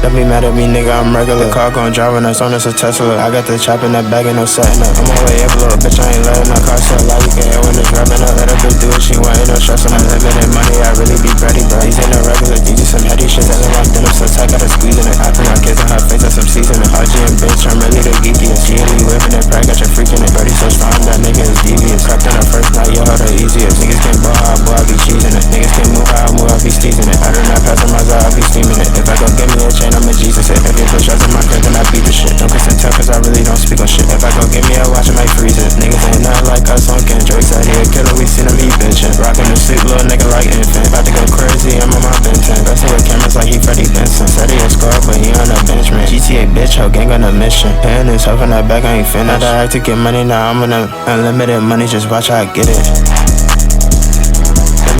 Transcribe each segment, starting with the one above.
Don't be mad at me, nigga, I'm regular. The car gon' drive when it's on, it's a Tesla. I got the chop in that bag and no setting up. I'm on way up, little bitch, I ain't letting my car sell out. You can hear when it's rapping up. Let a bitch do what she want, ain't no stress on my limited money. I really be ready, bro. These ain't no regular, these just some heady shit. That locked in, I'm so tight, gotta squeeze in it. I put my kids on her face, that's some seasoning. RG and bitch, I'm really the geekiest. She really living it, pride, got your freaking it. Birdie so strong, that nigga is devious. Crept in the first night, yo, the easiest. Niggas can't ball how, boy, I be cheesing it. Niggas can't move how I move, I be steezing it. I do not pass on my zone, I be steaming it. If I go get me a chain, I'ma Jesus it. If you put shots in my crib, then I beat the shit. Don't kiss and tell, cause I really don't speak on shit. If I go get me a watch, I might freeze it. Niggas ain't nothing like us on Ken. Drake's out here, killer, we seen him, he bitchin'. Rockin' the sleep, little nigga like infant. About to go crazy, I'm on my Benton. Wrestling with cameras like he Freddie Benson. Said he a score, but he on a bench, man. GTA bitch, hoe gang on a mission. Paying his hoe in that back, I ain't finished. I like to get money, now I'm on unlimited money, just watch how I get it.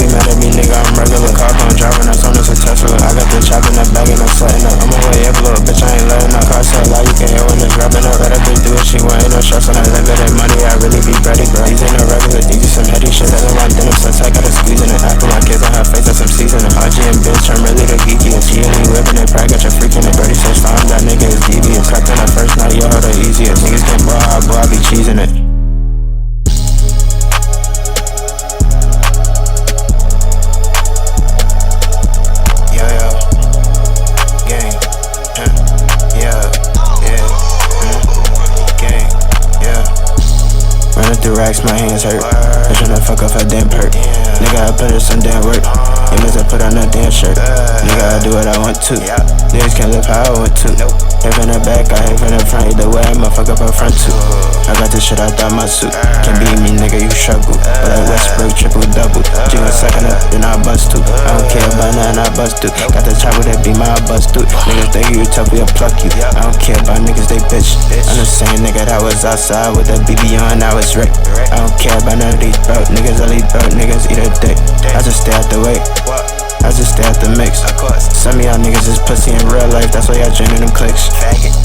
Be mad at me, nigga, I'm regular. Car gon' drive when it's on, it's a Tesla. I got the chop in that bag and I'm setting up. I'm on way up, little bitch, I ain't letting up. Car sell out, you can hear when it's rapping up. Let a bitch do what she want, ain't no stress on that limited money. I really be ready, bro. These ain't no regular, these just some heady shit. That locked in, I'm so tight, gotta squeeze in it. I put my kids on her face, that's some seasoning. RG and bitch, I'm really the geekiest. She really whipping it, pride, got your freaking it. Birdie so strong, that nigga is devious. Crept in the first night, yo, the easiest. Niggas can't ball how, boy, I be cheesing it. Through racks, my hands hurt. I'm tryna fuck off her damn perk. Nigga, I put in some damn work. Image I put on that damn shirt. Nigga, I do what I want to. Niggas can't live how I want to. Hate from the back, I hate from the front. Either way, I'ma fuck up her front too. I got this shit, I thought my suit. Can't beat me, nigga, you struggle. But like Westbrook, triple double. She gon' suckin' up, then I bust too. I don't care about nothing, I bust too. Got the chopper that be my bust too. Niggas think you tough, we'll pluck you. I don't care about niggas, they bitch. I'm the same nigga that was outside with the BB on, now it's wrecked. I don't care about none of these broke niggas, all these broke niggas eat a dick. I just stay out the way, I just stay out the mix. Some of y'all niggas is pussy in real life, that's why y'all joining them cliques.